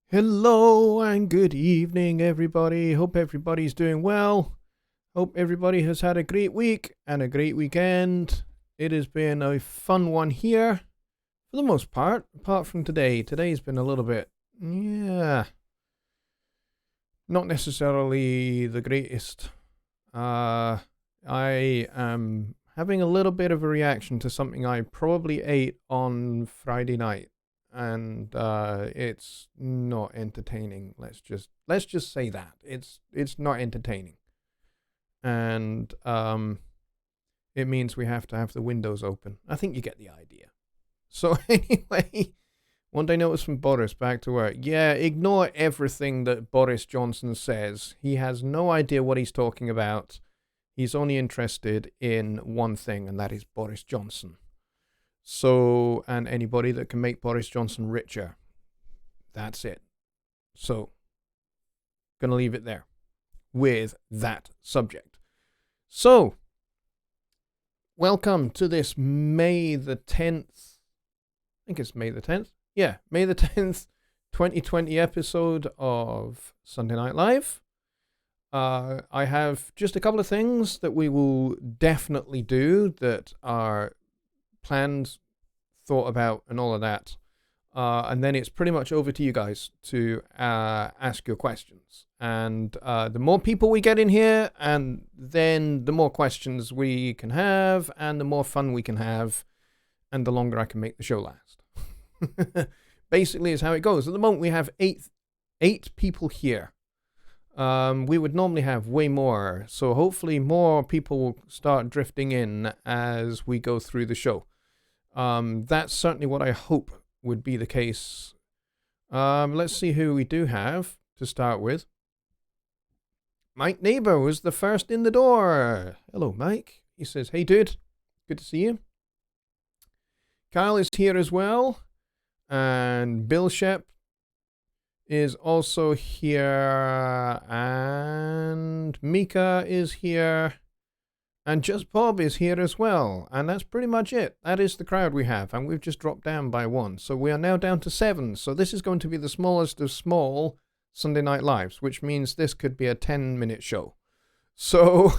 Hello and good evening, everybody. Hope everybody's doing well. Hope everybody has had a great week and a great weekend. It has been a fun one here, for the most part, apart from today. Today's been a little bit, not necessarily the greatest. I am having a little bit of a reaction to something I probably ate on Friday night. And it's not entertaining. Let's just say that it's not entertaining, and it means we have to have the windows open. I think you get the idea. So anyway, one day notice from Boris back to work. Yeah, ignore everything that Boris Johnson says. He has no idea what he's talking about. He's only interested in one thing, and that is Boris Johnson. So, and anybody that can make Boris Johnson richer. That's it. So, gonna leave it there with that subject. So, welcome to this May the 10th. I think it's May the 10th. Yeah, May the 10th, 2020 episode of Sunday Night Live. I have just a couple of things that we will definitely do that are planned, thought about, and all of that. And then it's pretty much over to you guys to ask your questions. And the more people we get in here, and then the more questions we can have, and the more fun we can have, and the longer I can make the show last. Basically is how it goes. At the moment we have eight people here. We would normally have way more, so hopefully more people will start drifting in as we go through the show. That's certainly what I hope would be the case. Let's see who we do have to start with. Mike Neighbor was the first in the door. Hello, Mike. He says, hey, dude. Good to see you. Kyle is here as well. And Bill Shep is also here. And Mika is here. And Just Bob is here as well. And that's pretty much it. That is the crowd we have. And we've just dropped down by one. So we are now down to 7. So this is going to be the smallest of small Sunday Night Lives, which means this could be a 10-minute show. So,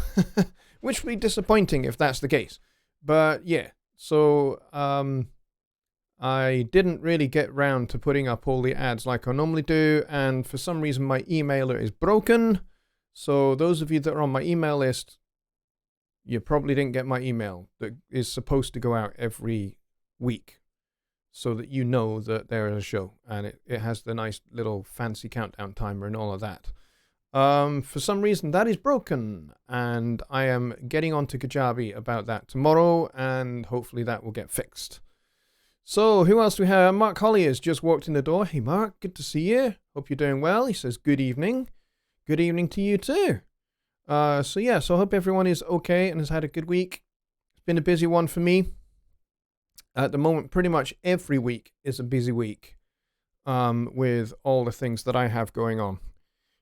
which would be disappointing if that's the case. But yeah, so I didn't really get round to putting up all the ads like I normally do. And for some reason, my emailer is broken. So those of you that are on my email list, you probably didn't get my email that is supposed to go out every week so that you know that there is a show, and it has the nice little fancy countdown timer and all of that. For some reason that is broken, and I am getting on to Kajabi about that tomorrow, and hopefully that will get fixed. So who else do we have? Mark Holly has just walked in the door. Hey Mark, good to see you. Hope you're doing well. He says good evening. Good evening to you too. So I hope everyone is okay and has had a good week. It's been a busy one for me. At the moment, pretty much every week is a busy week, with all the things that I have going on.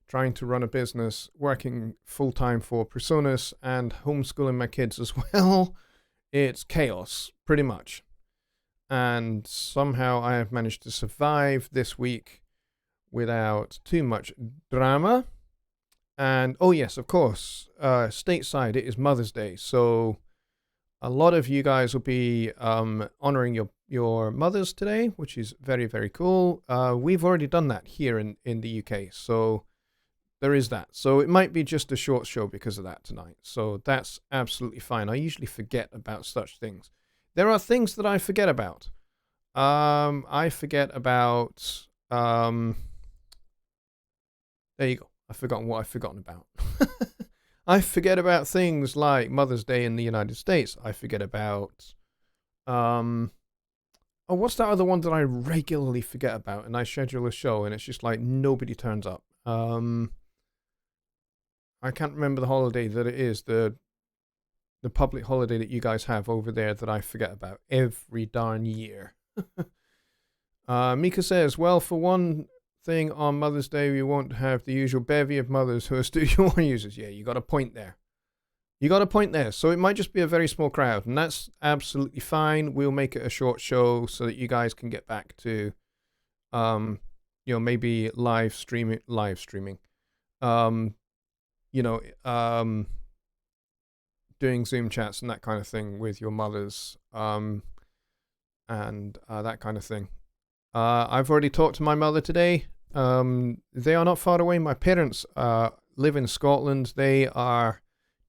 Trying to run a business, working full-time for Personas, and homeschooling my kids as well. It's chaos, pretty much. And somehow I have managed to survive this week without too much drama. And, oh yes, of course, stateside, it is Mother's Day, so a lot of you guys will be honoring your mothers today, which is very, very cool. We've already done that here in the UK, so there is that. So it might be just a short show because of that tonight, so that's absolutely fine. I usually forget about such things. There are things that I forget about. I forget about... there you go. I've forgotten what I've forgotten about. I forget about things like Mother's Day in the United States. I forget about... what's that other one that I regularly forget about? And I schedule a show and it's just like nobody turns up. I can't remember the holiday that it is. The public holiday that you guys have over there that I forget about every darn year. Mika says, well, for one thing on Mother's Day, we won't have the usual bevy of mothers who are Studio One users. Yeah, you got a point there. So it might just be a very small crowd, and that's absolutely fine. We'll make it a short show so that you guys can get back to maybe live streaming, um, you know, doing Zoom chats and that kind of thing with your mothers, and that kind of thing. I've already talked to my mother today. They are not far away. My parents live in Scotland. They are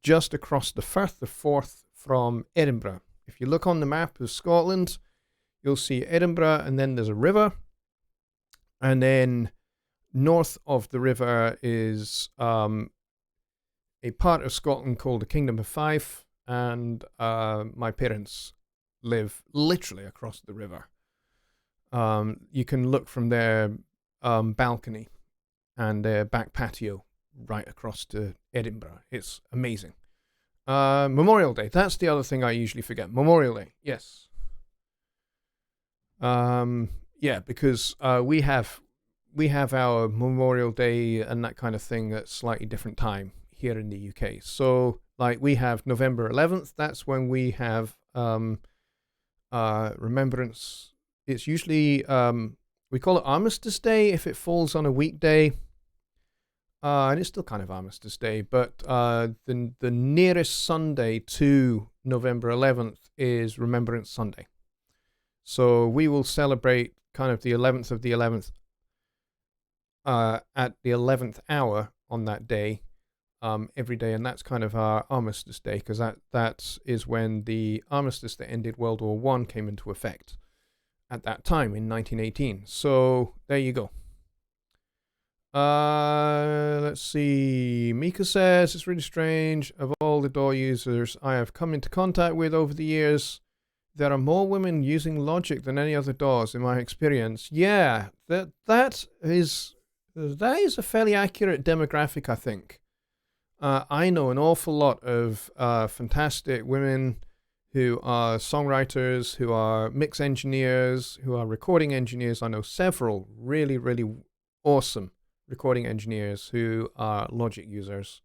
just across the Firth of Forth from Edinburgh. If you look on the map of Scotland, you'll see Edinburgh, and then there's a river. And then north of the river is a part of Scotland called the Kingdom of Fife, and my parents live literally across the river. You can look from their balcony and their back patio right across to Edinburgh. It's amazing. Memorial Day. That's the other thing I usually forget. Memorial Day. Yes. Yeah, because we have our Memorial Day and that kind of thing at slightly different time here in the UK. So, like, we have November 11th. That's when we have remembrance. It's usually we call it Armistice Day if it falls on a weekday. And it's still kind of Armistice Day, but the nearest Sunday to November 11th is Remembrance Sunday. So we will celebrate kind of the 11th of the 11th at the 11th hour on that day every day, and that's kind of our Armistice Day, because that is when the armistice that ended World War I came into effect at that time in 1918. So there you go. Let's see. Mika says, it's really strange. Of all the DAW users I have come into contact with over the years, there are more women using Logic than any other DAWs in my experience. Yeah, that is a fairly accurate demographic, I think. I know an awful lot of fantastic women who are songwriters, who are mix engineers, who are recording engineers. I know several really, really awesome recording engineers who are Logic users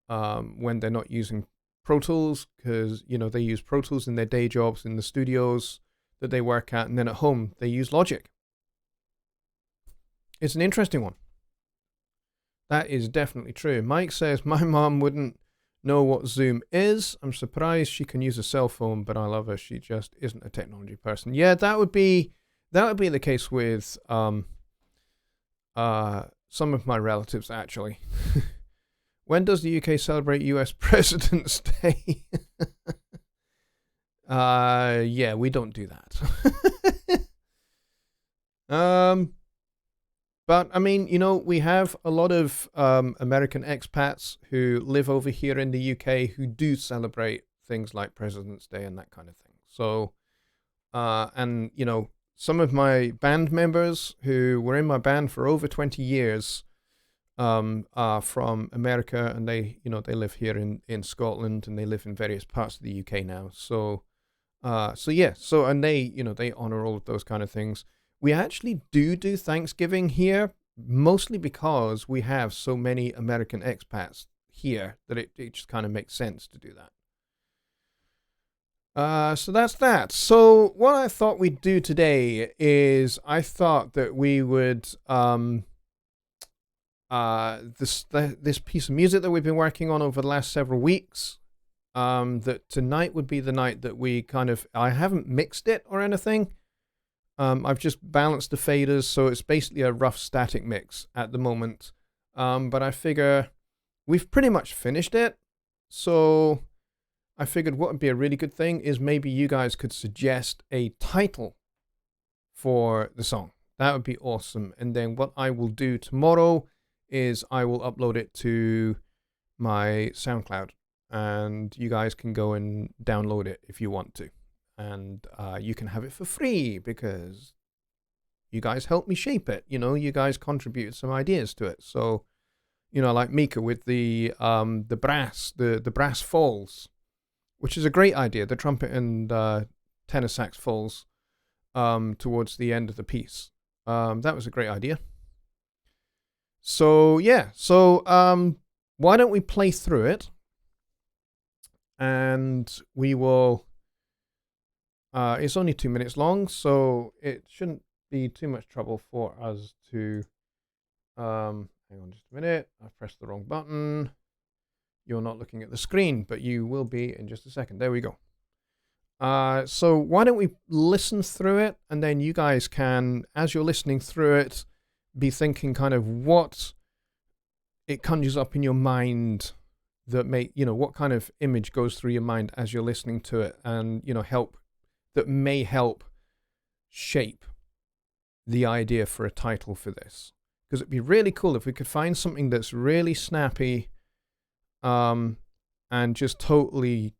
when they're not using Pro Tools, because they use Pro Tools in their day jobs in the studios that they work at, and then at home they use Logic. It's an interesting one. That is definitely true. Mike says, my mom wouldn't know what Zoom is. I'm surprised she can use a cell phone, but I love her. She just isn't a technology person. Yeah, that would be the case with some of my relatives, actually. When does the UK celebrate US President's Day? Yeah, we don't do that. But I mean, we have a lot of American expats who live over here in the UK who do celebrate things like President's Day and that kind of thing. So, and some of my band members who were in my band for over 20 years are from America, and they live here in Scotland, and they live in various parts of the UK now. So and they honor all of those kind of things. We actually do Thanksgiving here, mostly because we have so many American expats here that it just kind of makes sense to do that. So that's that. So what I thought we'd do today is I thought that we would this piece of music that we've been working on over the last several weeks, that tonight would be the night that we I haven't mixed it or anything. I've just balanced the faders, so it's basically a rough static mix at the moment. But I figure we've pretty much finished it. So I figured what would be a really good thing is maybe you guys could suggest a title for the song. That would be awesome. And then what I will do tomorrow is I will upload it to my SoundCloud, and you guys can go and download it if you want to. And you can have it for free because you guys helped me shape it. You guys contributed some ideas to it. So, like Mika with the brass falls, which is a great idea. The trumpet and tenor sax falls towards the end of the piece. That was a great idea. So yeah. So why don't we play through it, and we will. It's only 2 minutes long, so it shouldn't be too much trouble for us to, hang on just a minute, I've pressed the wrong button. You're not looking at the screen, but you will be in just a second. There we go. So why don't we listen through it, and then you guys can, as you're listening through it, be thinking kind of what it conjures up in your mind that what kind of image goes through your mind as you're listening to it, and, may help shape the idea for a title for this. Because it'd be really cool if we could find something that's really snappy, and just totally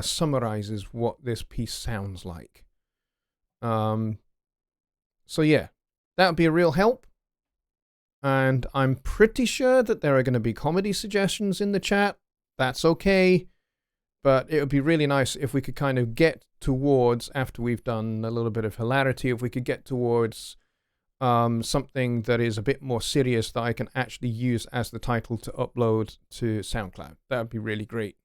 summarizes what this piece sounds like. So yeah, that would be a real help. And I'm pretty sure that there are going to be comedy suggestions in the chat. That's okay. But it would be really nice if we could kind of get towards, after we've done a little bit of hilarity, if we could get towards something that is a bit more serious that I can actually use as the title to upload to SoundCloud. That would be really great.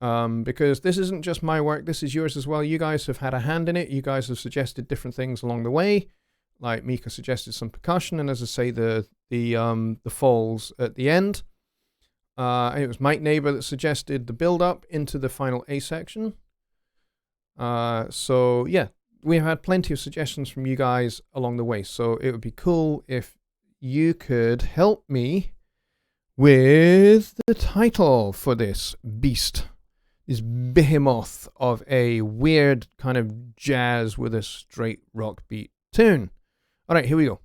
Because this isn't just my work, this is yours as well. You guys have had a hand in it. You guys have suggested different things along the way. Like Mika suggested some percussion, and as I say, the falls at the end. It was Mike Neighbor that suggested the build-up into the final A section. So yeah, we have had plenty of suggestions from you guys along the way. So it would be cool if you could help me with the title for this beast. This behemoth of a weird kind of jazz with a straight rock beat tune. All right, here we go.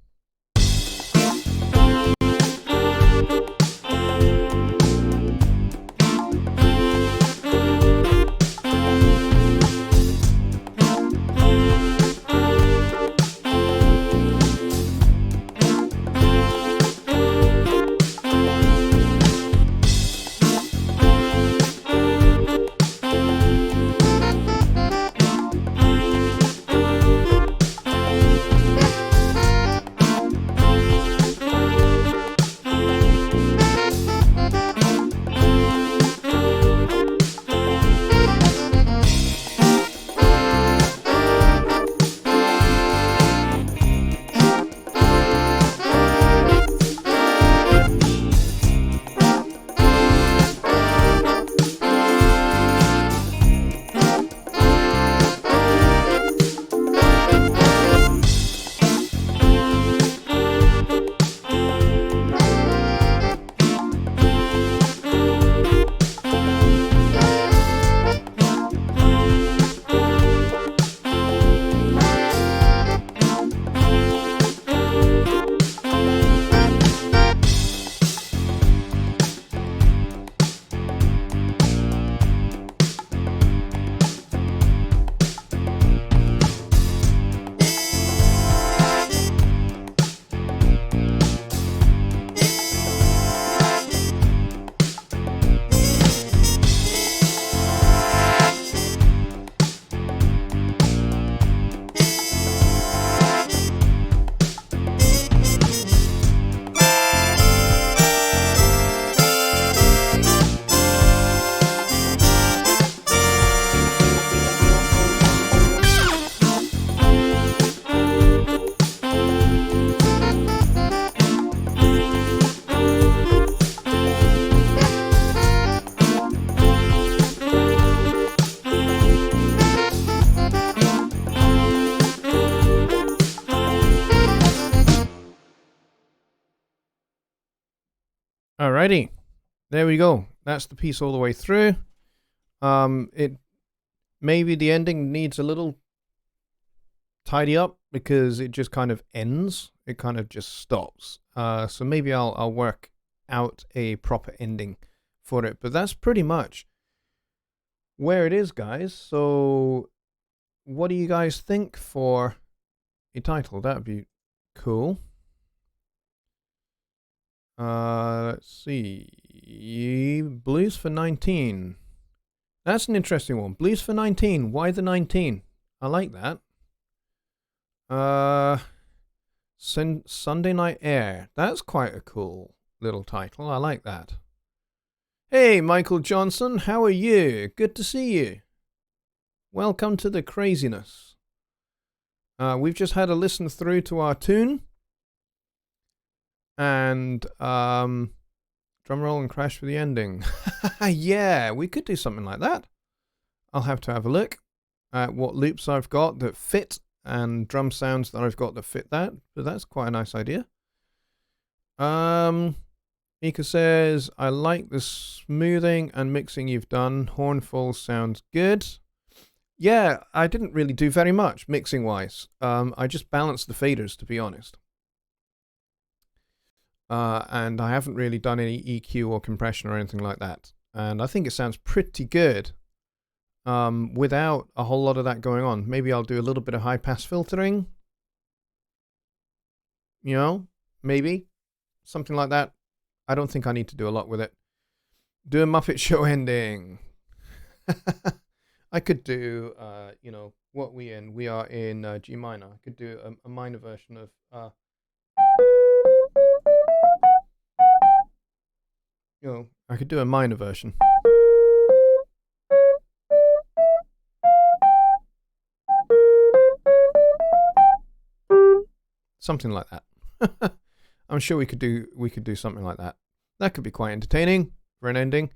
Alrighty, there we go. That's the piece all the way through. It maybe the ending needs a little tidy up because it just kind of ends. It kind of just stops. So maybe I'll work out a proper ending for it. But that's pretty much where it is, guys. So what do you guys think for a title? That'd be cool. Let's see. Blues for 19. That's an interesting one. Blues for 19. Why the 19? I like that. Sunday Night Air. That's quite a cool little title. I like that. Hey, Michael Johnson. How are you? Good to see you. Welcome to the craziness. We've just had a listen through to our tune. And drum roll and crash for the ending. Yeah, we could do something like that. I'll have to have a look at what loops I've got that fit and drum sounds that I've got that fit that. But that's quite a nice idea. Mika says, I like the smoothing and mixing you've done. Hornfall sounds good. Yeah, I didn't really do very much mixing wise. I just balanced the faders, to be honest. And I haven't really done any EQ or compression or anything like that. And I think it sounds pretty good without a whole lot of that going on. Maybe I'll do a little bit of high pass filtering. You know, maybe something like that. I don't think I need to do a lot with it. Do a Muppet Show ending. I could do, you know, what we in? We are in G minor. I could do a minor version of, you know, I could do a minor version. Something like that. I'm sure we could do something like that. That could be quite entertaining for an ending.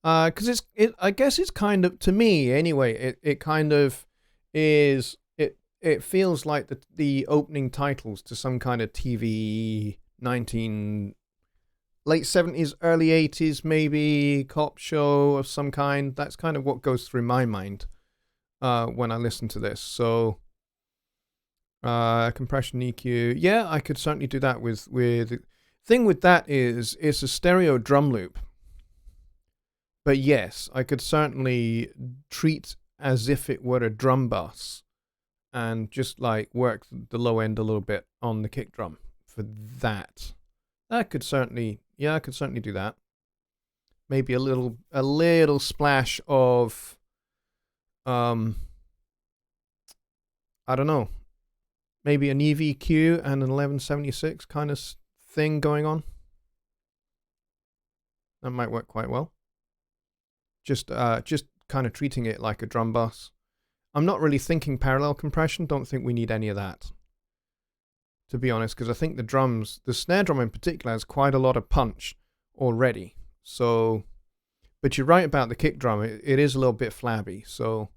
Because I guess it's kind of, to me anyway, it kind of is, it feels like the opening titles to some kind of TV late 70s, early 80s maybe, cop show of some kind. That's kind of what goes through my mind when I listen to this. So compression EQ, yeah, I could certainly do that with thing with that is it's a stereo drum loop. But yes, I could certainly treat as if it were a drum bus and just like work the low end a little bit on the kick drum for that. That could certainly, yeah, I could certainly do that. Maybe a little splash of, I don't know, maybe an EVQ and an 1176 kind of thing going on. That might work quite well. Just kind of treating it like a drum bus. I'm not really thinking parallel compression. Don't think we need any of that, to be honest, because I think the snare drum in particular, has quite a lot of punch already. So, but you're right about the kick drum. It is a little bit flabby, so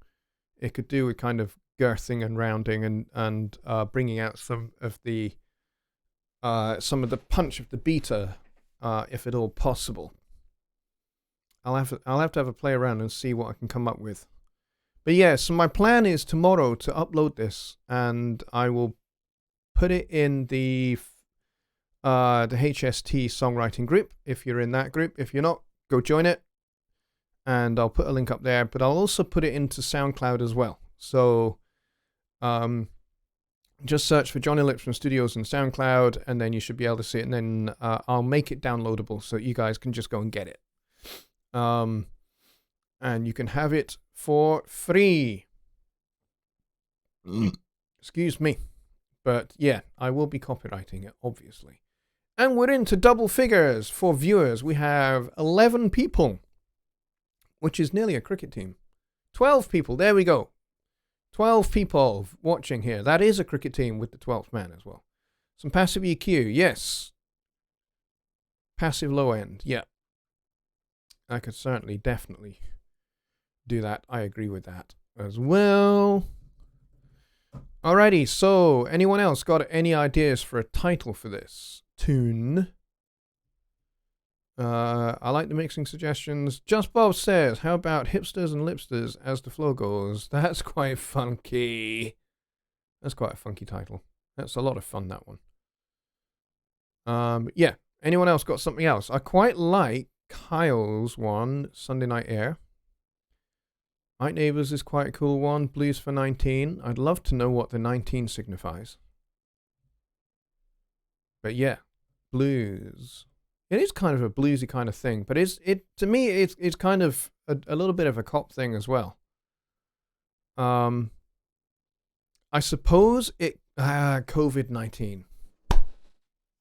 it could do with kind of girthing and rounding and bringing out some of the punch of the beta, if at all possible. I'll have to have a play around and see what I can come up with. But yeah, so my plan is tomorrow to upload this, and I will put it in the HST songwriting group. If you're in that group, if you're not, go join it, and I'll put a link up there. But I'll also put it into SoundCloud as well. So, just search for Jonny Lipsham Studios in SoundCloud, and then you should be able to see it. And then I'll make it downloadable so you guys can just go and get it. And you can have it for free. Excuse me. But yeah, I will be copywriting it, obviously. And we're into double figures for viewers. We have 11 people, which is nearly a cricket team. 12 people, there we go. 12 people watching here. That is a cricket team with the 12th man as well. Some passive EQ, yes. Passive low end, yeah. I could certainly, definitely do that. I agree with that as well. Alrighty, so anyone else got any ideas for a title for this tune? I like the mixing suggestions. Just Bob says, how about hipsters and lipsters as the flow goes? That's quite funky. That's quite a funky title. That's a lot of fun, that one. Yeah, anyone else got something else? I quite like Kyle's one, Sunday Night Air. Night Neighbors is quite a cool one. Blues for 19. I'd love to know what the 19 signifies. But yeah, blues. It is kind of a bluesy kind of thing, but to me it's kind of a little bit of a cop thing as well. I suppose it COVID-19.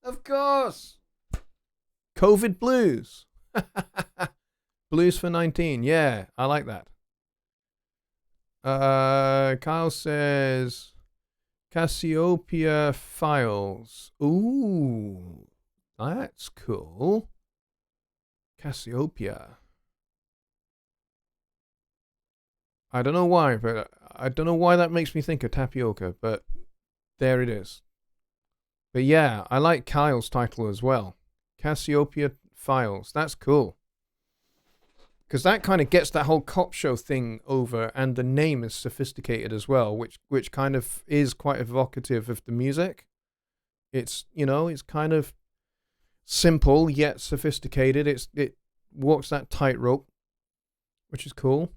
Of course. COVID blues. Blues for 19. Yeah, I like that. Kyle says, Cassiopeia Files. Ooh, that's cool. Cassiopeia. I don't know why, but I don't know why that makes me think of tapioca, but there it is. But yeah, I like Kyle's title as well. Cassiopeia Files. That's cool. Because that kind of gets that whole cop show thing over, and the name is sophisticated as well, which kind of is quite evocative of the music. It's, you know, it's kind of simple yet sophisticated. It walks that tightrope, which is cool.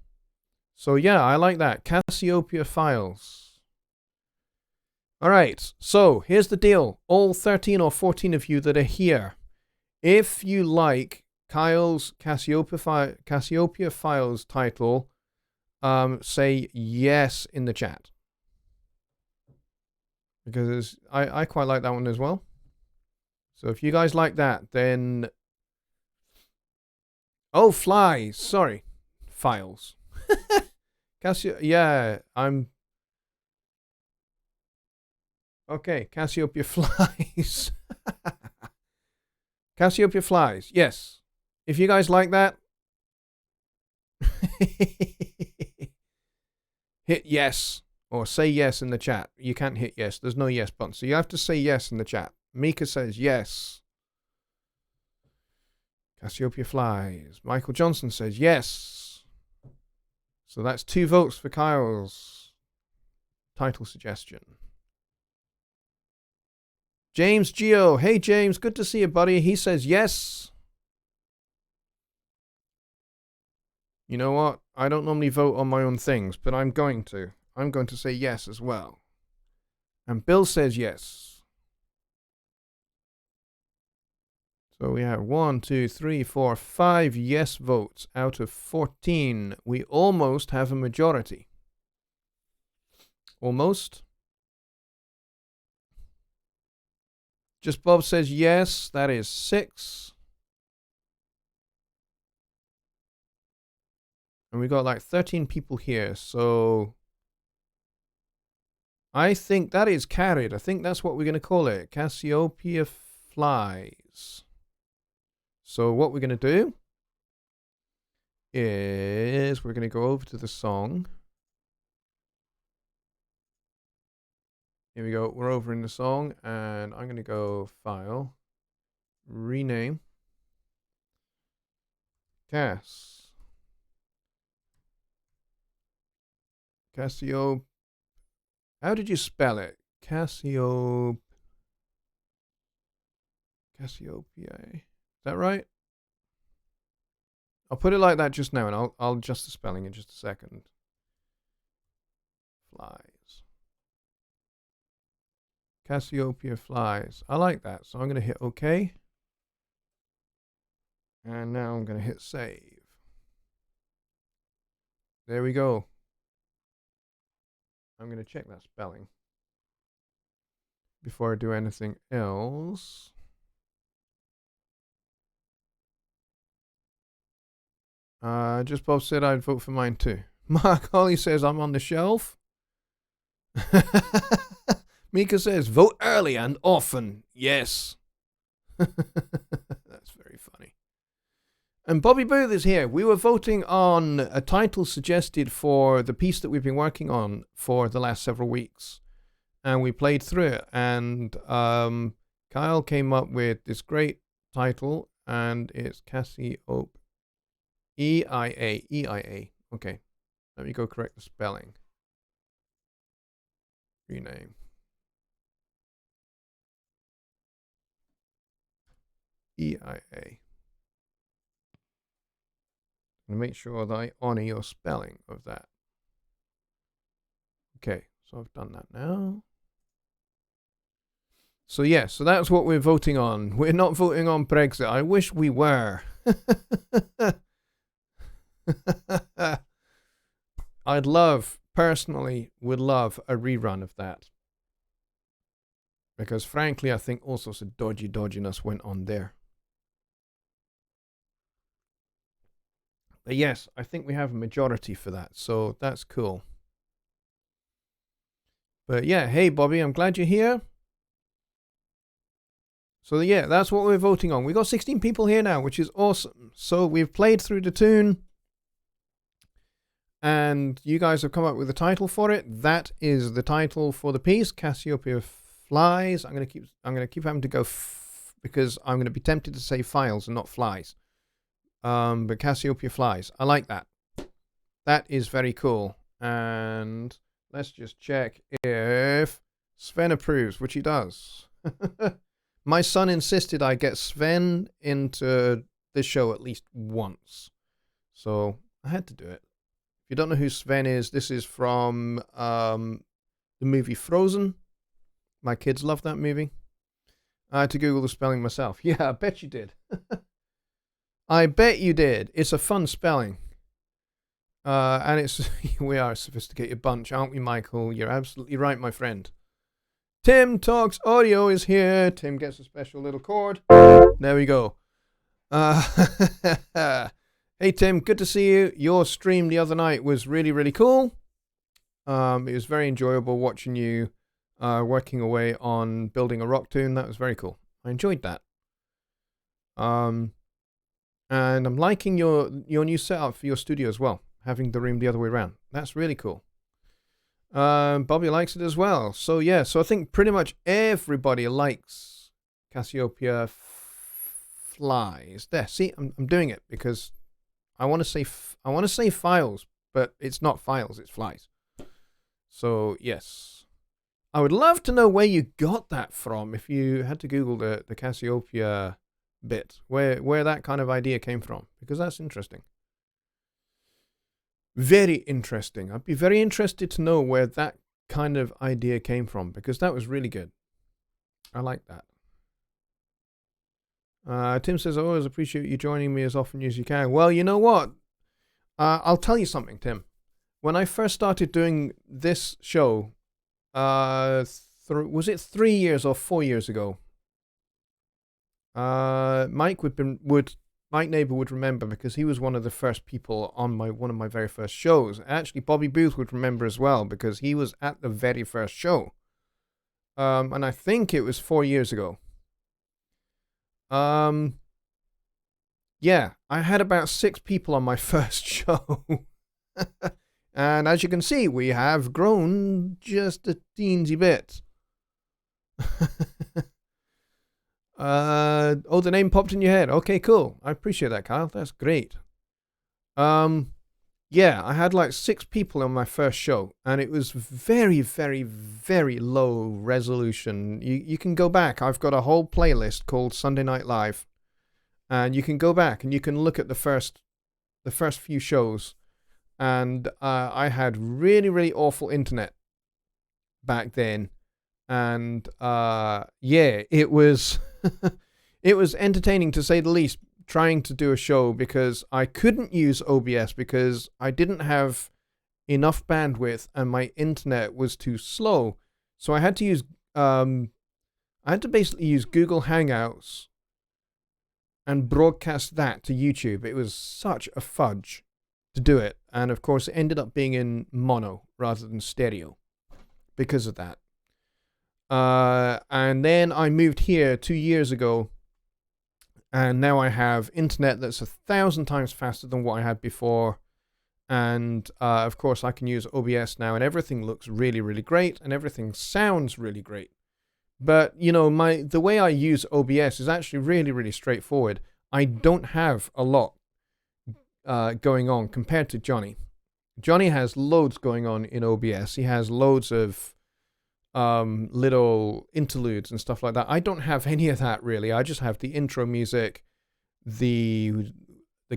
So yeah, I like that. Cassiopeia Files. All right, so here's the deal. All 13 or 14 of you that are here, if you like Kyle's Cassiopeia Files title, say yes in the chat. Because I quite like that one as well. So if you guys like that, then... Oh, flies. Sorry. Files. Yeah, I'm... Okay, Cassiopeia Flies. Cassiopeia Flies, yes. If you guys like that, hit yes or say yes in the chat. You can't hit yes. There's no yes button. So you have to say yes in the chat. Mika says yes. Cassiopeia Flies. Michael Johnson says yes. So that's 2 votes for Kyle's title suggestion. James Geo. Hey, James. Good to see you, buddy. He says yes. You know what? I don't normally vote on my own things, but I'm going to. I'm going to say yes as well. And Bill says yes. So we have 1, 2, 3, 4, 5 yes votes out of 14. We almost have a majority. Almost. Just Bob says yes. That is 6. And we got like 13 people here. So I think that is carried. I think that's what we're going to call it. Cassiopeia Flies. So what we're going to do is we're going to go over to the song. Here we go. We're over in the song, and I'm going to go File, Rename, Cassio. How did you spell it? Cassiopeia. Is that right? I'll put it like that just now, and I'll adjust the spelling in just a second. Flies. Cassiopeia Flies. I like that, so I'm going to hit OK. And now I'm going to hit save. There we go. I'm going to check that spelling before I do anything else. Just Bob said I'd vote for mine too. Mark Holly says I'm on the shelf. Mika says vote early and often. Yes. That's very funny. And Bobby Booth is here. We were voting on a title suggested for the piece that we've been working on for the last several weeks. And we played through it. And Kyle came up with this great title. And it's Cassiopeia. E-I-A. Okay. Let me go correct the spelling. Rename. E-I-A. And make sure that I honor your spelling of that. Okay, so I've done that now. So yeah, so that's what we're voting on. We're not voting on Brexit. I wish we were. Personally, would love a rerun of that. Because frankly, I think all sorts of dodginess went on there. But yes, I think we have a majority for that, so that's cool. But yeah, hey Bobby, I'm glad you're here. So yeah, that's what we're voting on. We got 16 people here now, which is awesome. So we've played through the tune, and you guys have come up with a title for it. That is the title for the piece, Cassiopeia Flies. I'm gonna keep having to go because I'm gonna be tempted to say files and not flies. But Cassiopeia Flies. I like that. That is very cool. And let's just check if Sven approves, which he does. My son insisted I get Sven into this show at least once. So I had to do it. If you don't know who Sven is, this is from the movie Frozen. My kids love that movie. I had to Google the spelling myself. Yeah, I bet you did. I bet you did. It's a fun spelling. And it's we are a sophisticated bunch, aren't we, Michael? You're absolutely right, my friend. Tim Talks Audio is here. Tim gets a special little chord. There we go. Hey, Tim, good to see you. Your stream the other night was really, really cool. It was very enjoyable watching you working away on building a rock tune. That was very cool. I enjoyed that. And I'm liking your new setup for your studio as well, having the room the other way around. That's really cool. Bobby likes it as well. So yeah, so I think pretty much everybody likes Cassiopeia Flies. There, see, I'm doing it because I want to say files, but it's not files, it's flies. So yes, I would love to know where you got that from. If you had to Google the Cassiopeia bit, where that kind of idea came from, because that's interesting. Very interesting. I'd be very interested to know where that kind of idea came from, because that was really good. I like that. Tim says, I always appreciate you joining me as often as you can. Well, you know what? I'll tell you something, Tim. When I first started doing this show, was it 3 years or 4 years ago? Mike Neighbor would remember, because he was one of the first people on one of my very first shows. Actually, Bobby Booth would remember as well, because he was at the very first show. And I think it was 4 years ago. Yeah, I had about 6 people on my first show. And as you can see, we have grown just a teensy bit. Oh, the name popped in your head. Okay, cool. I appreciate that, Kyle. That's great. Yeah, I had like 6 people on my first show, and it was very, very, very low resolution. You can go back. I've got a whole playlist called Sunday Night Live, and you can go back and you can look at the first few shows, and I had really, really awful internet back then. And yeah, it was it was entertaining to say the least, trying to do a show, because I couldn't use OBS because I didn't have enough bandwidth and my internet was too slow. So I had to use basically use Google Hangouts and broadcast that to YouTube. It was such a fudge to do it, and of course it ended up being in mono rather than stereo because of that. And then I moved here 2 years ago, and now I have internet that's 1,000 times faster than what I had before. And of course I can use OBS now, and everything looks really, really great, and everything sounds really great. But you know, the way I use OBS is actually really, really straightforward. I don't have a lot going on compared to Jonny. Jonny has loads going on in OBS. He has loads of little interludes and stuff like that. I don't have any of that really. I just have the intro music, the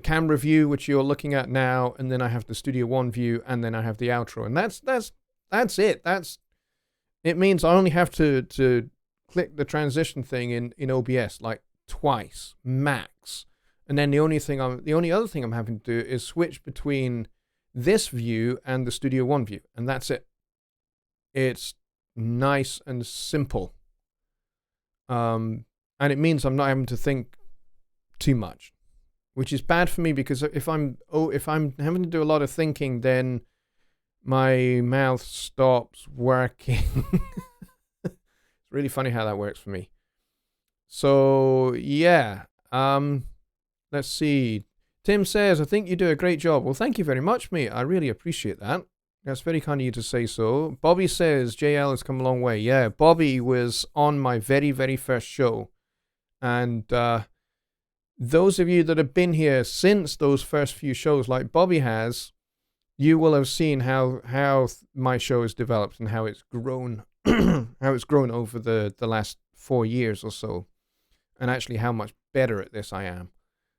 camera view, which you're looking at now, and then I have the Studio One view, and then I have the outro, and that's it. It means I only have to click the transition thing in OBS like twice max, and then the only other thing I'm having to do is switch between this view and the Studio One view, and that's it. It's nice and simple, and it means I'm not having to think too much, which is bad for me, because if I'm having to do a lot of thinking, then my mouth stops working. It's really funny how that works for me. So yeah, let's see. Tim says, I think you do a great job. Well, thank you very much, mate. I really appreciate that. That's very kind of you to say so. Bobby says, JL has come a long way. Yeah, Bobby was on my very, very first show. And those of you that have been here since those first few shows, like Bobby has, you will have seen how my show has developed and how it's grown, how it's grown over the last 4 years or so. And actually how much better at this I am.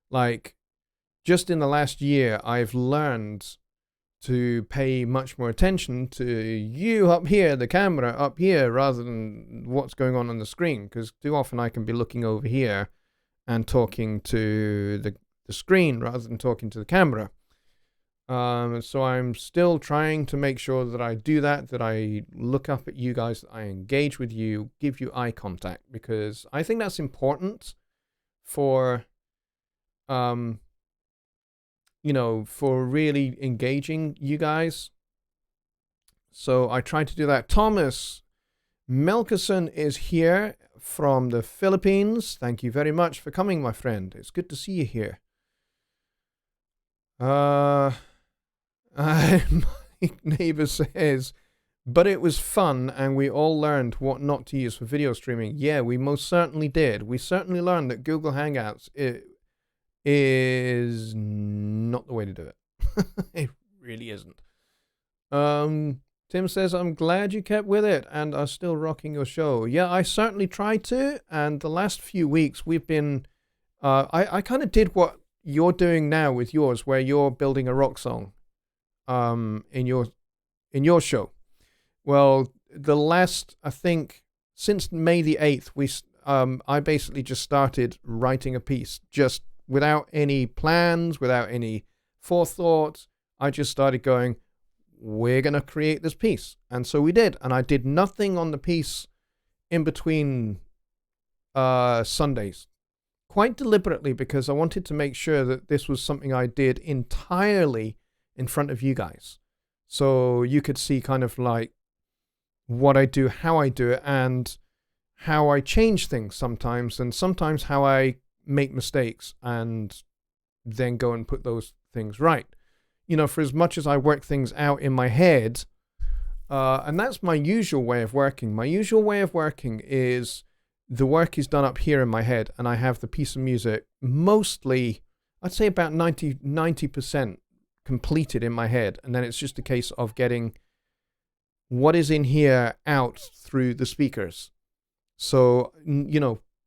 Like, just in the last year, I've learned to pay much more attention to you up here, the camera up here, rather than what's going on the screen. Because too often I can be looking over here and talking to the screen rather than talking to the camera. So I'm still trying to make sure that I do that I look up at you guys, that I engage with you, give you eye contact, because I think that's important for, for really engaging you guys. So I try to do that. Thomas Melkerson is here from the Philippines. Thank you very much for coming, my friend. It's good to see you here. My neighbor says, but it was fun and we all learned what not to use for video streaming. Yeah, we most certainly did. We certainly learned that Google Hangouts is not the way to do it. It really isn't. Tim says, I'm glad you kept with it and are still rocking your show. Yeah, I certainly tried to. And the last few weeks we've been, I kind of did what you're doing now with yours, where you're building a rock song in your show. Well, the last, I think, since May the 8th, I basically just started writing a piece, just without any plans, without any forethought. I just started going, we're going to create this piece. And so we did. And I did nothing on the piece in between Sundays, quite deliberately, because I wanted to make sure that this was something I did entirely in front of you guys. So you could see kind of like what I do, how I do it, and how I change things sometimes, and sometimes how I make mistakes and then go and put those things right. For as much as I work things out in my head, and that's my usual way of working. My usual way of working is the work is done up here in my head, and I have the piece of music mostly, I'd say about 90% completed in my head, and then it's just a case of getting what is in here out through the speakers. So,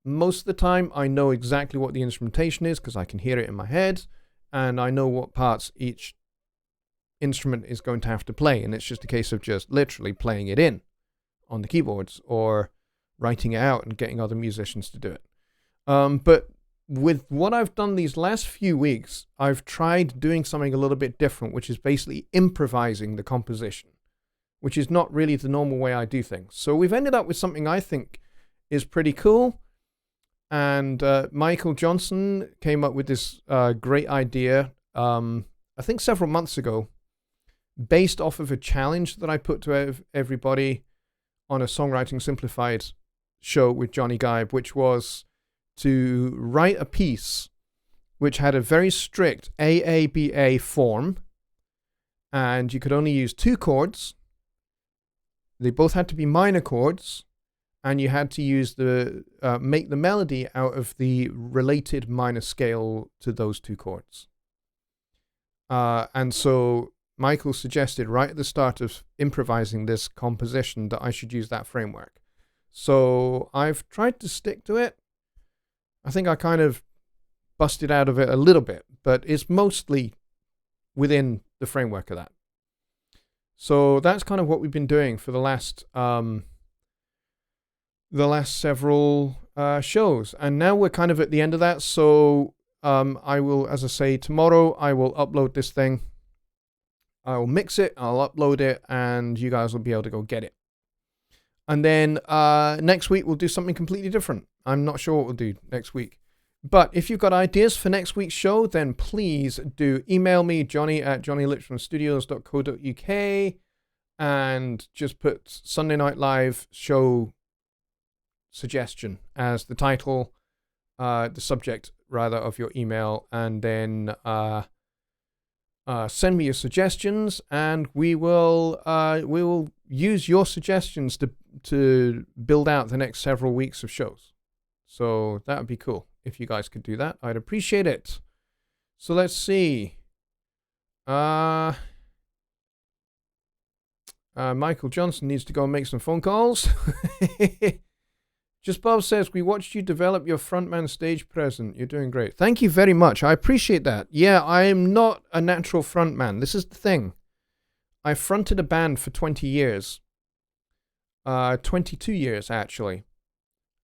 most of the time I know exactly what the instrumentation is because I can hear it in my head, and I know what parts each instrument is going to have to play, and it's just a case of just literally playing it in on the keyboards or writing it out and getting other musicians to do it. But with what I've done these last few weeks, I've tried doing something a little bit different, which is basically improvising the composition, which is not really the normal way I do things. So we've ended up with something I think is pretty cool. And Michael Johnson came up with this great idea, I think several months ago, based off of a challenge that I put to everybody on a Songwriting Simplified show with Jonny Guibe, which was to write a piece which had a very strict AABA form, and you could only use 2 chords. They both had to be minor chords, and you had to use make the melody out of the related minor scale to those 2 chords. And so Michael suggested right at the start of improvising this composition that I should use that framework. So I've tried to stick to it. I think I kind of busted out of it a little bit, but it's mostly within the framework of that. So that's kind of what we've been doing for the last several shows. And now we're kind of at the end of that. So I will, as I say, tomorrow I will upload this thing. I will mix it, I'll upload it, and you guys will be able to go get it. And then next week we'll do something completely different. I'm not sure what we'll do next week. But if you've got ideas for next week's show, then please do email me, Jonny@JonnyLipshamStudios.co.uk. and just put Sunday Night Live show suggestion as the title, the subject rather of your email, and then send me your suggestions, and we will use your suggestions to build out the next several weeks of shows. So that would be cool if you guys could do that. I'd appreciate it. So let's see. Michael Johnson needs to go and make some phone calls. Just Bob says, we watched you develop your frontman stage presence. You're doing great. Thank you very much. I appreciate that. Yeah, I am not a natural frontman. This is the thing. I fronted a band for 20 years. 22 years, actually.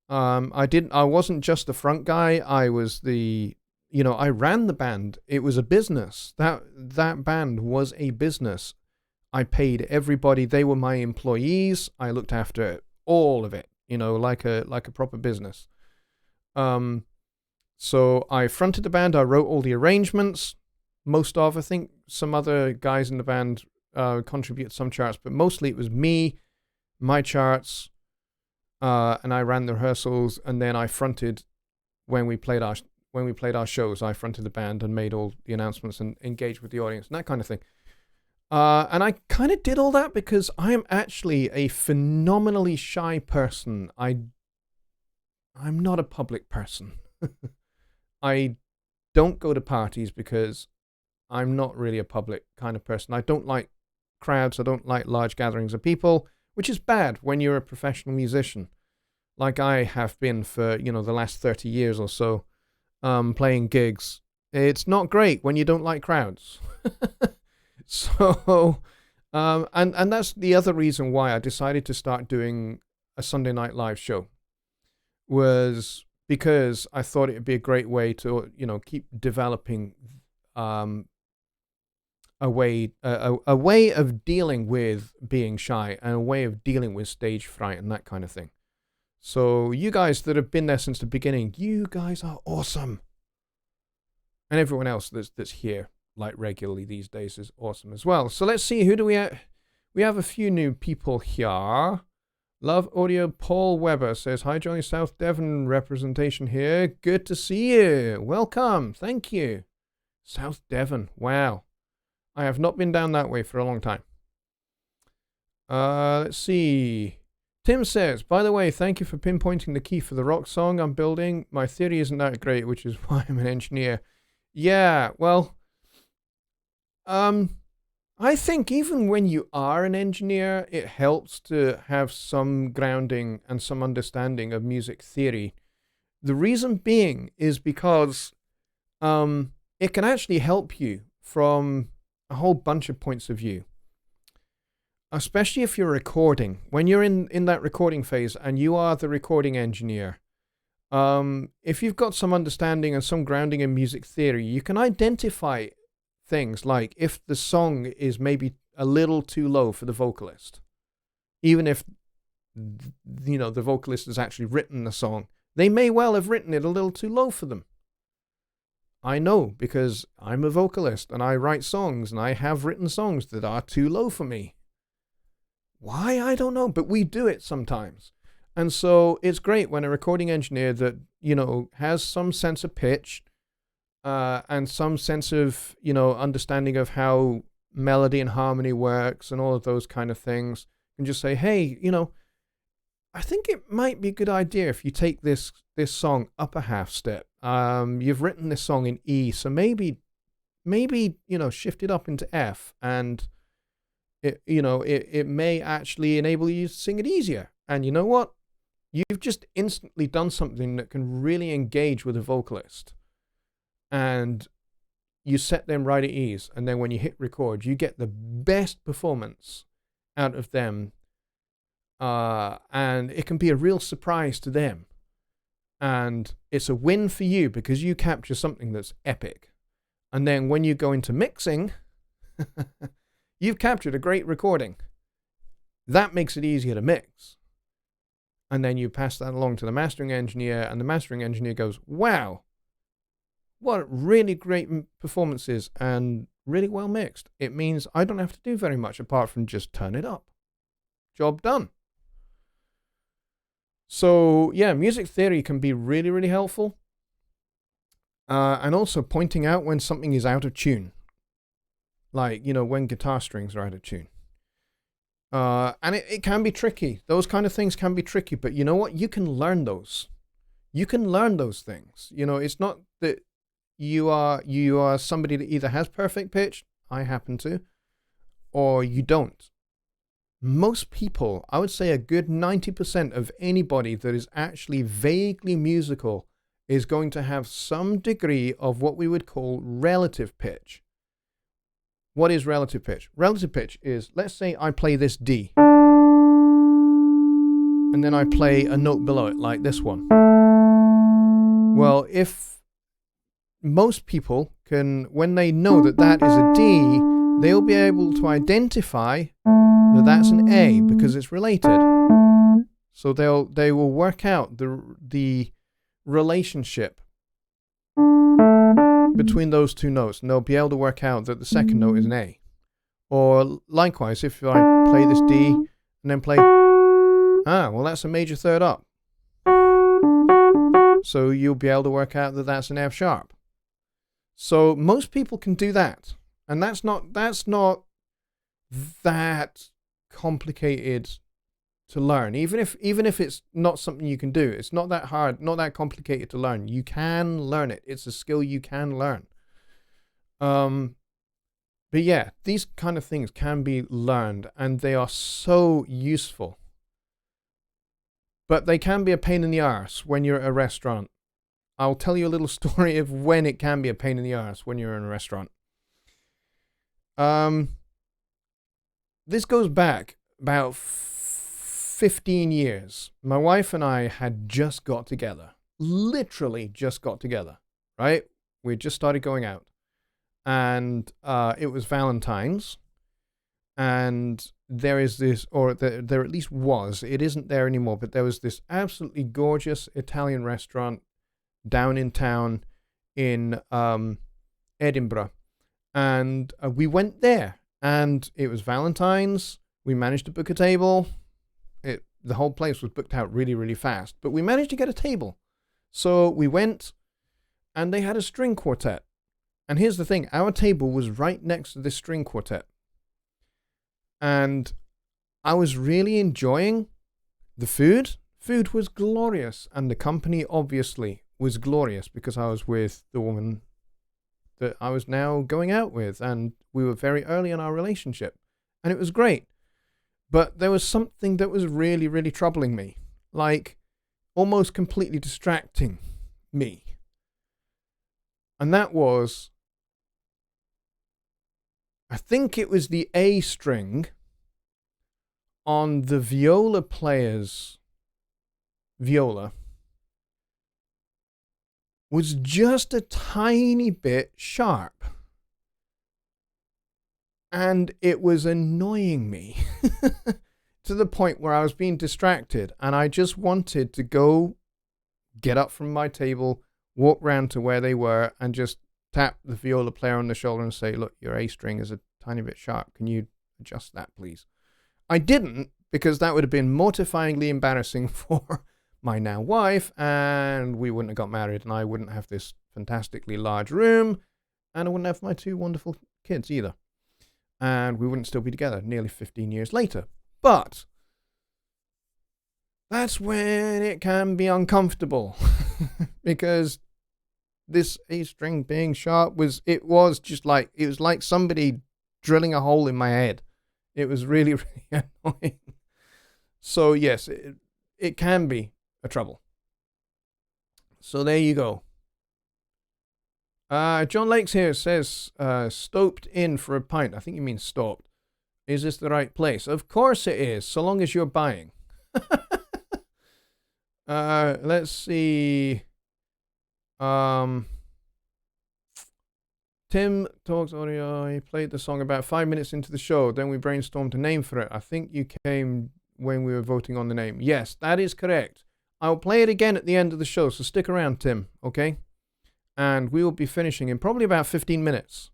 I wasn't just the front guy. I was I ran the band. It was a business. That band was a business. I paid everybody. They were my employees. I looked after all of it. Like a proper business. So I fronted the band. I wrote all the arrangements. I think some other guys in the band contributed some charts, but mostly it was me, my charts, and I ran the rehearsals, and then I fronted when we played our shows. I fronted the band and made all the announcements and engaged with the audience and that kind of thing. And I kind of did all that because I am actually a phenomenally shy person. I'm not a public person. I don't go to parties because I'm not really a public kind of person. I don't like crowds. I don't like large gatherings of people, which is bad when you're a professional musician, like I have been for, the last 30 years or so, playing gigs. It's not great when you don't like crowds. So, and that's the other reason why I decided to start doing a Sunday Night Live show, was because I thought it would be a great way to, keep developing a way of dealing with being shy and a way of dealing with stage fright and that kind of thing. So you guys that have been there since the beginning, you guys are awesome. And everyone else that's here, like regularly these days, is awesome as well. So let's see, who do we have? We have a few new people here. Love Audio Paul Weber says, hi Johnny, South Devon representation here. Good to see you. Welcome. Thank you. South Devon. Wow. I have not been down that way for a long time. Let's see. Tim says, by the way, thank you for pinpointing the key for the rock song I'm building. My theory isn't that great, which is why I'm an engineer. Yeah, well, I think even when you are an engineer, it helps to have some grounding and some understanding of music theory. The reason being is because it can actually help you from a whole bunch of points of view. Especially if you're recording. When you're in that recording phase and you are the recording engineer, if you've got some understanding and some grounding in music theory, you can identify things like if the song is maybe a little too low for the vocalist, even if the vocalist has actually written the song, they may well have written it a little too low for them. I know, because I'm a vocalist and I write songs and I have written songs that are too low for me. Why? I don't know, but we do it sometimes. And so it's great when a recording engineer that, has some sense of pitch, and some sense of, understanding of how melody and harmony works and all of those kind of things, and just say, hey, I think it might be a good idea if you take this song up a half step. You've written this song in E, so maybe shift it up into F, and it may actually enable you to sing it easier. And you know what? You've just instantly done something that can really engage with a vocalist. And you set them right at ease. And then when you hit record, you get the best performance out of them. And it can be a real surprise to them. And it's a win for you because you capture something that's epic. And then when you go into mixing, you've captured a great recording. That makes it easier to mix. And then you pass that along to the mastering engineer, and the mastering engineer goes, wow, what really great performances. And really well mixed. It means I don't have to do very much apart from just turn it up. Job done. So yeah, music theory can be really, really helpful. And also pointing out when something is out of tune. Like, when guitar strings are out of tune. And it can be tricky. Those kind of things can be tricky. But you know what? You can learn those. You can learn those things. It's not that you are somebody that either has perfect pitch, I happen to, or you don't. Most people, I would say a good 90% of anybody that is actually vaguely musical is going to have some degree of what we would call relative pitch. What is relative pitch? Relative pitch is, let's say I play this D, and then I play a note below it, like this one. Well, if most people can, when they know that that is a D, they'll be able to identify that that's an A because it's related. So they will work out the relationship between those two notes, and they'll be able to work out that the second note is an A. Or likewise, if I play this D and then play, well, that's a major third up. So you'll be able to work out that that's an F sharp. So most people can do that, and that's not that complicated to learn. Even if it's not something you can do, it's not that hard, not that complicated to learn. You can learn it. It's a skill you can learn. But yeah, these kind of things can be learned, and they are so useful. But they can be a pain in the arse when you're at a restaurant. I'll tell you a little story of when it can be a pain in the arse when you're in a restaurant. This goes back about 15 years. My wife and I had just got together. Literally just got together, right? We just started going out. And it was Valentine's. And there is this, or there at least was, it isn't there anymore, but there was this absolutely gorgeous Italian restaurant down in town in Edinburgh. And we went there, and it was Valentine's. We managed to book a table. The whole place was booked out really, really fast, but we managed to get a table. So we went, and they had a string quartet. And here's the thing, our table was right next to this string quartet. And I was really enjoying the food. Food was glorious, and the company obviously was glorious because I was with the woman that I was now going out with, and we were very early in our relationship, and it was great. But there was something that was really, really troubling me, like almost completely distracting me. And that was, I think it was the A string on the viola player's viola was just a tiny bit sharp. And it was annoying me to the point where I was being distracted, and I just wanted to go get up from my table, walk round to where they were, and just tap the viola player on the shoulder and say, look, your A string is a tiny bit sharp. Can you adjust that, please? I didn't, because that would have been mortifyingly embarrassing for my now wife, and we wouldn't have got married, and I wouldn't have this fantastically large room, and I wouldn't have my two wonderful kids either. And we wouldn't still be together nearly 15 years later. But that's when it can be uncomfortable because this A string being sharp was like somebody drilling a hole in my head. It was really, really annoying. So yes, it can be a trouble. So there you go. John Lakes here says, stoped in for a pint. I think you mean stopped. Is this the right place? Of course it is, so long as you're buying. Let's see. Tim talks audio. He played the song about 5 minutes into the show. Then we brainstormed a name for it. I think you came when we were voting on the name. Yes, that is correct. I'll play it again at the end of the show, so stick around, Tim, okay? And we will be finishing in probably about 15 minutes.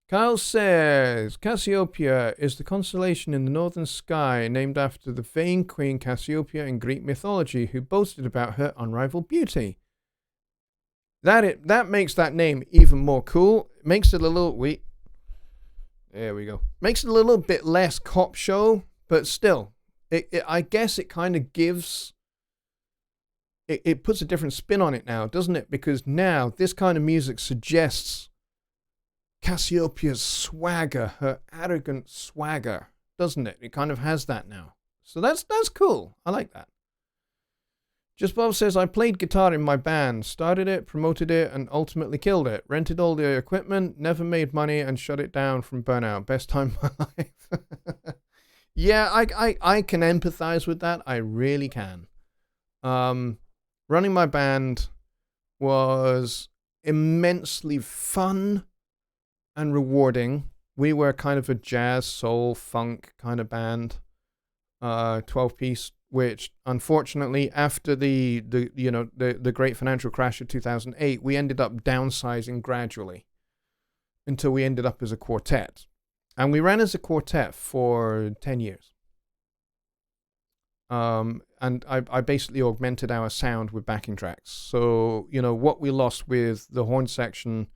Kyle says, Cassiopeia is the constellation in the northern sky named after the vain queen Cassiopeia in Greek mythology, who boasted about her unrivaled beauty. That makes that name even more cool. It makes it a little... There we go. Makes it a little bit less cop show, but still, I guess it kind of gives... It puts a different spin on it now, doesn't it? Because now this kind of music suggests Cassiopeia's swagger, her arrogant swagger, doesn't it? It kind of has that now. So that's cool. I like that. Just Bob says, I played guitar in my band, started it, promoted it, and ultimately killed it. Rented all the equipment, never made money, and shut it down from burnout. Best time of my life. Yeah, I can empathize with that. I really can. Running my band was immensely fun and rewarding. We were kind of a jazz, soul, funk kind of band, 12-piece, which unfortunately after the great financial crash of 2008, we ended up downsizing gradually until we ended up as a quartet. And we ran as a quartet for 10 years. And I basically augmented our sound with backing tracks. So, what we lost with the horn section,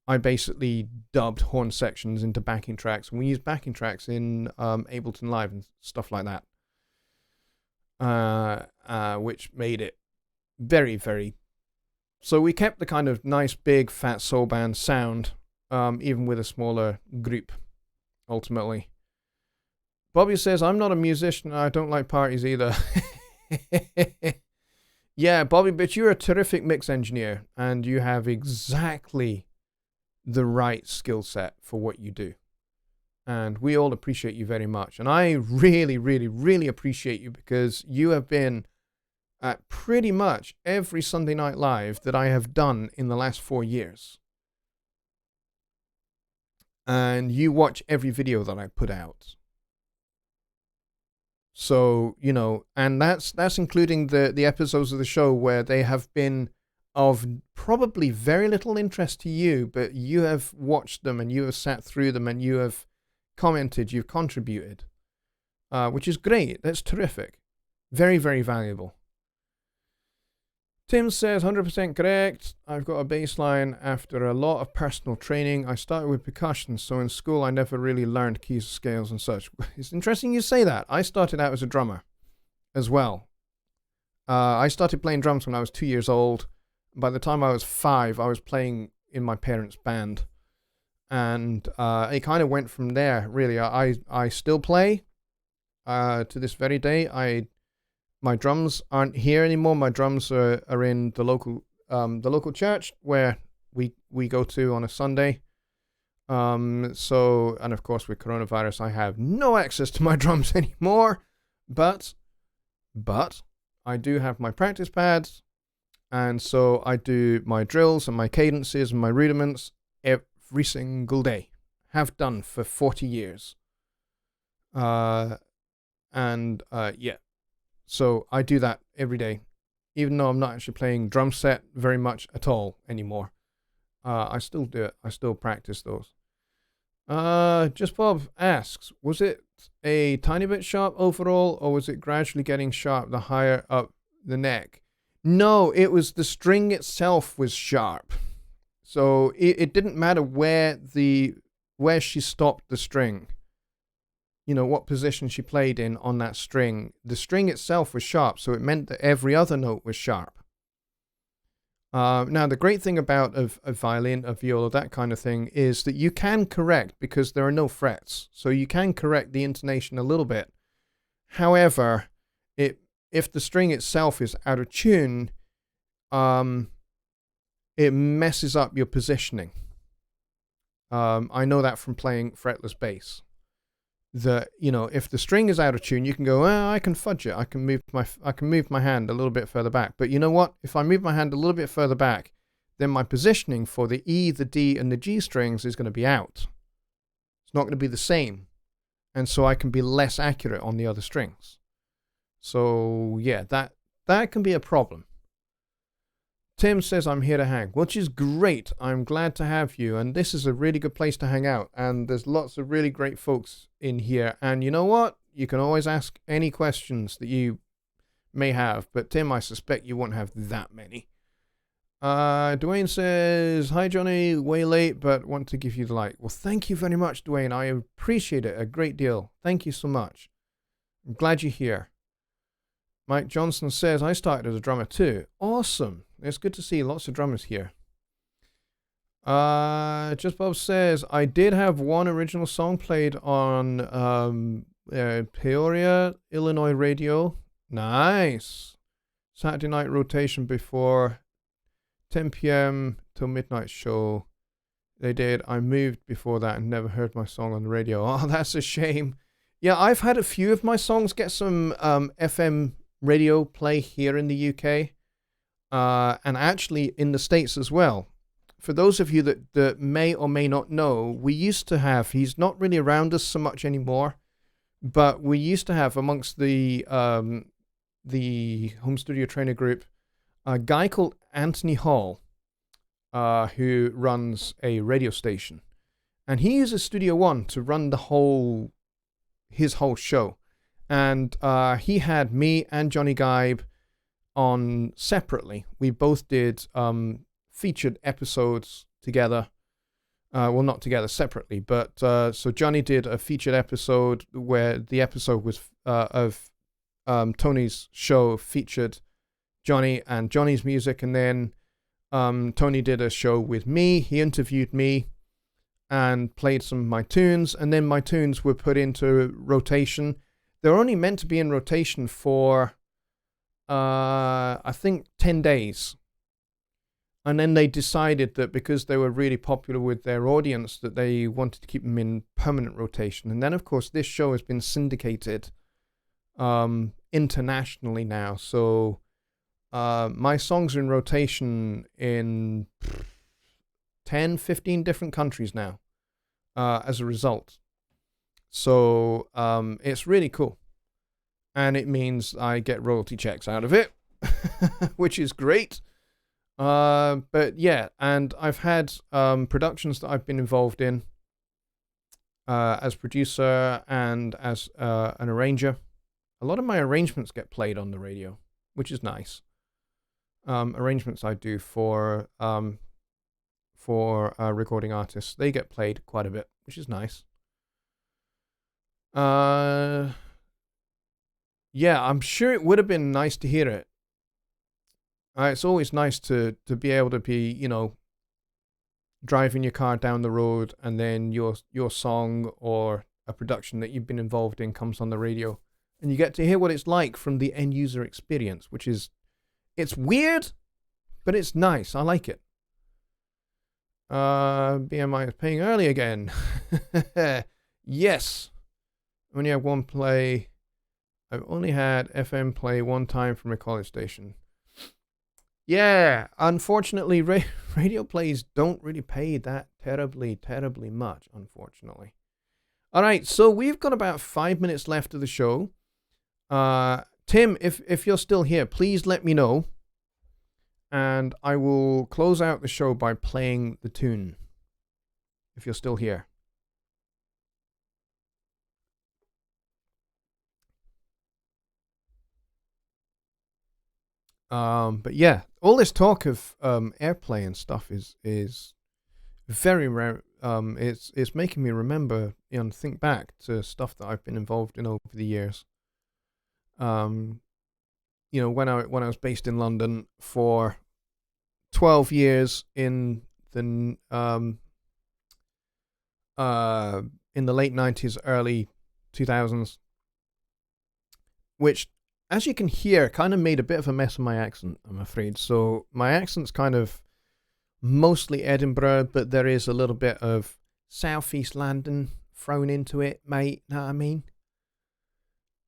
I basically dubbed horn sections into backing tracks, and we used backing tracks in Ableton Live and stuff like that, which made it very, very... So we kept the kind of nice, big, fat soul band sound, even with a smaller group, ultimately. Bobby says, I'm not a musician, I don't like parties either. Yeah, Bobby, but you're a terrific mix engineer, and you have exactly the right skill set for what you do. And we all appreciate you very much. And I really, really, really appreciate you, because you have been at pretty much every Sunday Night Live that I have done in the last 4 years. And you watch every video that I put out. So, and that's including the episodes of the show where they have been of probably very little interest to you, but you have watched them and you have sat through them and you have commented, you've contributed, which is great. That's terrific. Very, very valuable. Tim says, 100% correct. I've got a bass line after a lot of personal training. I started with percussion, so in school I never really learned keys, scales, and such. It's interesting you say that. I started out as a drummer as well. I started playing drums when I was 2 years old. By the time I was 5, I was playing in my parents' band. And it kind of went from there, really. I still play to this very day. My drums aren't here anymore. My drums are in the local church where we go to on a Sunday. So, and of course with coronavirus, I have no access to my drums anymore. But I do have my practice pads, and so I do my drills and my cadences and my rudiments every single day. Have done for 40 years. Yeah. So I do that every day, even though I'm not actually playing drum set very much at all anymore. I still do it. I still practice those. Just Bob asks, was it a tiny bit sharp overall, or was it gradually getting sharp the higher up the neck? No, it was the string itself was sharp. So it didn't matter where she stopped the string. What position she played in on that string. The string itself was sharp, so it meant that every other note was sharp. Now, the great thing about a violin, a viola, that kind of thing, is that you can correct, because there are no frets. So you can correct the intonation a little bit. However, if the string itself is out of tune, it messes up your positioning. I know that from playing fretless bass. That if the string is out of tune, you can go, I can fudge it. I can move my hand a little bit further back. But you know what? If I move my hand a little bit further back, then my positioning for the E, the D, and the G strings is going to be out. It's not going to be the same, and so I can be less accurate on the other strings. So yeah, that can be a problem. Tim says I'm here to hang, which is great. I'm glad to have you, and this is a really good place to hang out, and there's lots of really great folks in here, and you know what? You can always ask any questions that you may have, but Tim, I suspect you won't have that many. Dwayne says, hi Johnny, way late, but want to give you the light. Well, thank you very much, Dwayne. I appreciate it a great deal. Thank you so much. I'm glad you're here. Mike Johnson says, I started as a drummer too. Awesome. It's good to see lots of drummers here. Just Bob says, I did have one original song played on Peoria, Illinois radio. Nice. Saturday night rotation before 10 p.m. till midnight show. They did. I moved before that and never heard my song on the radio. Oh, that's a shame. Yeah, I've had a few of my songs get some FM radio play here in the UK, and actually in the States as well. For those of you that may or may not know, we used to have, he's not really around us so much anymore, but we used to have amongst the home studio trainer group a guy called Anthony Hall, who runs a radio station, and he uses Studio One to run his whole show. And he had me and Jonny Gibe on separately. We both did featured episodes together. Well, not together, separately. But so Jonny did a featured episode where the episode was of Tony's show featured Jonny and Johnny's music. And then Tony did a show with me. He interviewed me and played some of my tunes. And then my tunes were put into rotation. They're only meant to be in rotation for, I think, 10 days. And then they decided that because they were really popular with their audience, that they wanted to keep them in permanent rotation. And then, of course, this show has been syndicated internationally now. So my songs are in rotation in 10, 15 different countries now as a result. So it's really cool. And it means I get royalty checks out of it, which is great. But yeah, and I've had productions that I've been involved in as producer and as an arranger. A lot of my arrangements get played on the radio, which is nice. Arrangements I do for recording artists, they get played quite a bit, which is nice. Yeah, I'm sure it would have been nice to hear it. It's always nice to be able to be, driving your car down the road and then your song or a production that you've been involved in comes on the radio. And you get to hear what it's like from the end user experience, which is, it's weird, but it's nice. I like it. BMI is paying early again. Yes. Only have one play. I've only had FM play one time from a college station. Yeah, unfortunately, radio plays don't really pay that terribly much, unfortunately. All right, so we've got about 5 minutes left of the show. Tim, if you're still here, please let me know. And I will close out the show by playing the tune, if you're still here. But yeah, all this talk of airplay and stuff is very rare. It's making me remember and think back to stuff that I've been involved in over the years. When I was based in London for 12 years in the late 90s, early 2000s, which, as you can hear, kind of made a bit of a mess of my accent, I'm afraid. So my accent's kind of mostly Edinburgh, but there is a little bit of Southeast London thrown into it, mate. Know what I mean?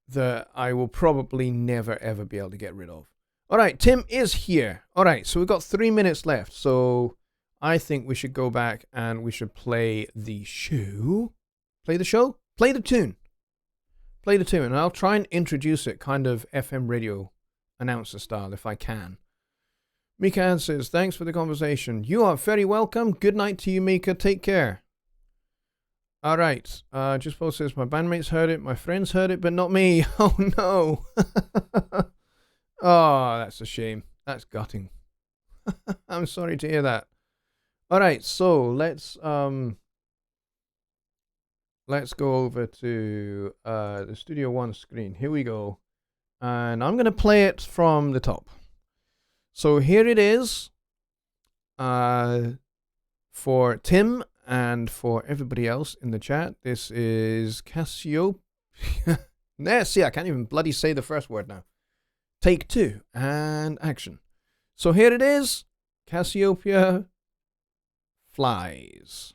That I will probably never, ever be able to get rid of. All right, Tim is here. All right, so we've got 3 minutes left. So I think we should go back and we should play the show. Play the show? Play the tune. Play the tune, and I'll try and introduce it kind of FM radio announcer style if I can. Mika answers, thanks for the conversation. You are very welcome. Good night to you, Mika. Take care. All right. Just post says, my bandmates heard it, my friends heard it, but not me. Oh, no. Oh, that's a shame. That's gutting. I'm sorry to hear that. All right, so let's go over to the Studio One screen. Here we go. And I'm going to play it from the top. So here it is for Tim and for everybody else in the chat. This is Cassiopeia. See, I can't even bloody say the first word now. Take 2 and action. So here it is. Cassiopeia flies.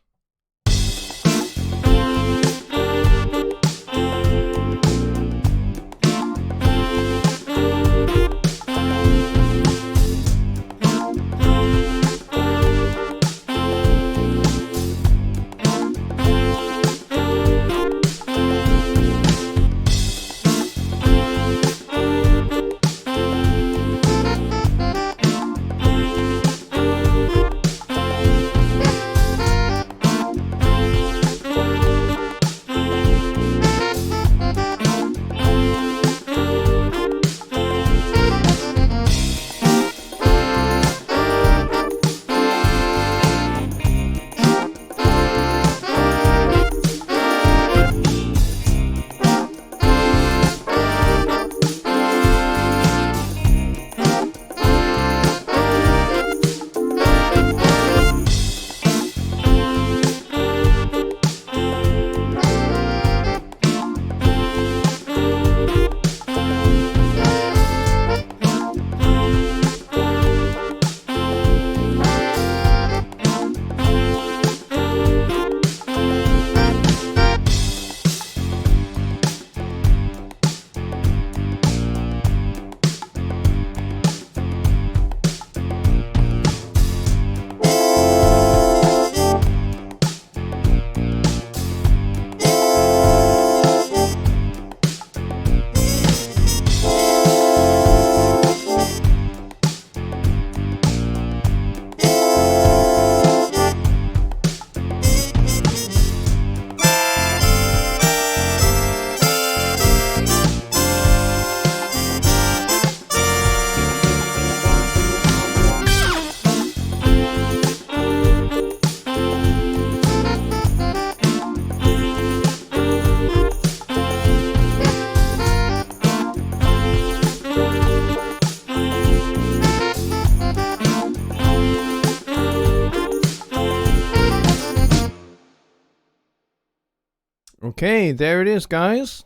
Okay, there it is, guys.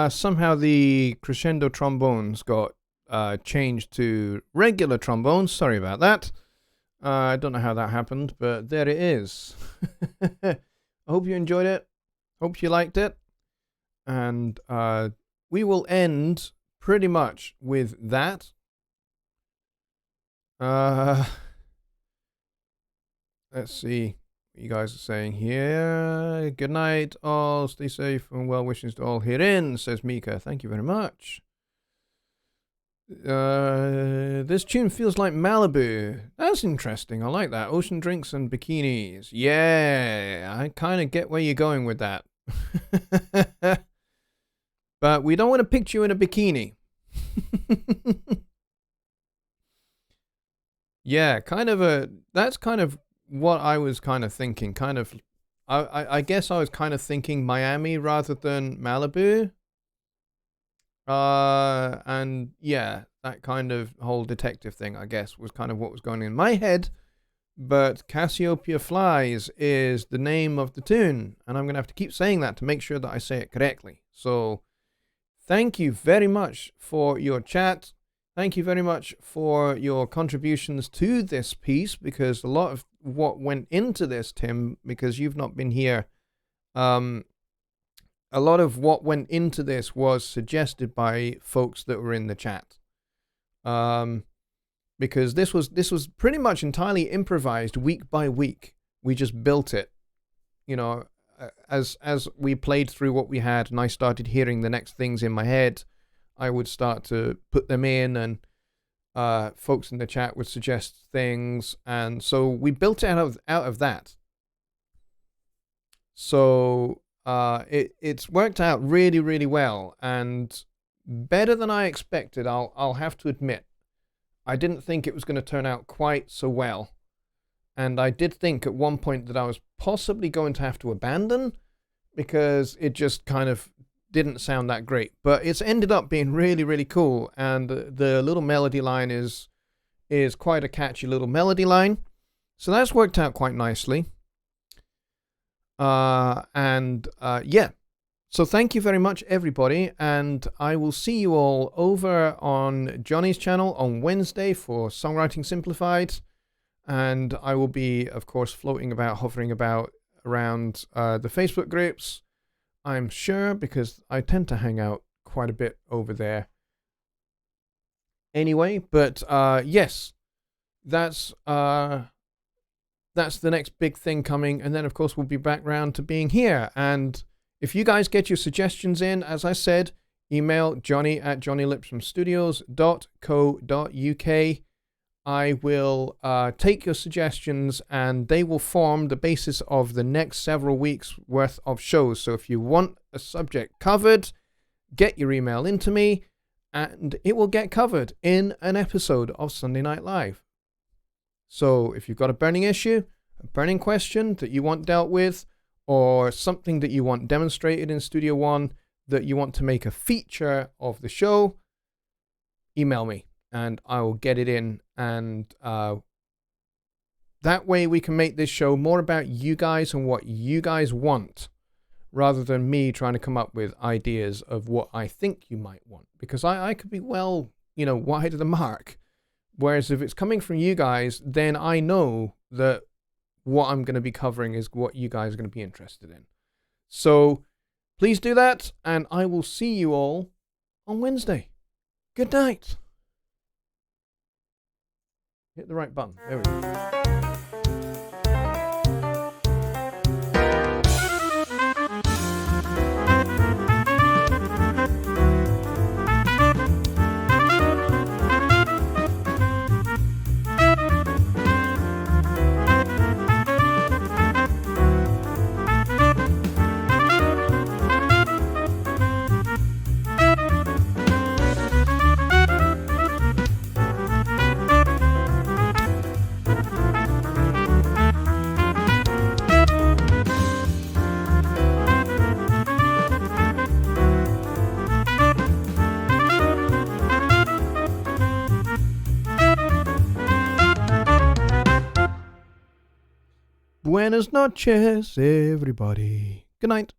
Somehow the crescendo trombones got changed to regular trombones. Sorry about that. I don't know how that happened, but there it is. I hope you enjoyed it. Hope you liked it. And we will end pretty much with that. Let's see what you guys are saying here. Good night, all. Stay safe and well wishes to all herein, says Mika. Thank you very much. This tune feels like Malibu. That's interesting. I like that. Ocean drinks and bikinis. Yeah, I kind of get where you're going with that. But we don't want to picture you in a bikini. Yeah, that's kind of what I was kind of thinking. I guess I was kind of thinking Miami rather than Malibu. And yeah, that kind of whole detective thing, I guess, was kind of what was going in my head. But Cassiopeia Flies is the name of the tune, and I'm going to have to keep saying that to make sure that I say it correctly. So thank you very much for your chat. Thank you very much for your contributions to this piece, because a lot of what went into this, Tim, because you've not been here, a lot of what went into this was suggested by folks that were in the chat. Because this was pretty much entirely improvised week by week. We just built it, you know, as we played through what we had, and I started hearing the next things in my head, I would start to put them in, and folks in the chat would suggest things, and so we built it out of that. So it's worked out really, really well, and better than I expected. I'll have to admit, I didn't think it was going to turn out quite so well, and I did think at one point that I was possibly going to have to abandon because it just kind of didn't sound that great. But it's ended up being really, really cool, and the little melody line is quite a catchy little melody line, so that's worked out quite nicely. Yeah, so thank you very much, everybody, and I will see you all over on Jonny's channel on Wednesday for Songwriting Simplified, and I will be, of course, floating about, hovering about around the Facebook groups, I'm sure, because I tend to hang out quite a bit over there anyway. But yes, that's the next big thing coming, and then of course we'll be back round to being here. And if you guys get your suggestions in, as I said, email johnny@johnnylipshamstudios.co.uk. I will take your suggestions, and they will form the basis of the next several weeks worth of shows. So if you want a subject covered, get your email into me, and it will get covered in an episode of Sunday Night Live. So if you've got a burning issue, a burning question that you want dealt with, or something that you want demonstrated in Studio One that you want to make a feature of the show, email me and I will get it in. And that way we can make this show more about you guys and what you guys want, rather than me trying to come up with ideas of what I think you might want, because I could be well, wide of the mark. Whereas if it's coming from you guys, then I know that what I'm going to be covering is what you guys are going to be interested in. So please do that, and I will see you all on Wednesday. Good night. Hit the right button. There we go. Buenas noches, everybody. Good night.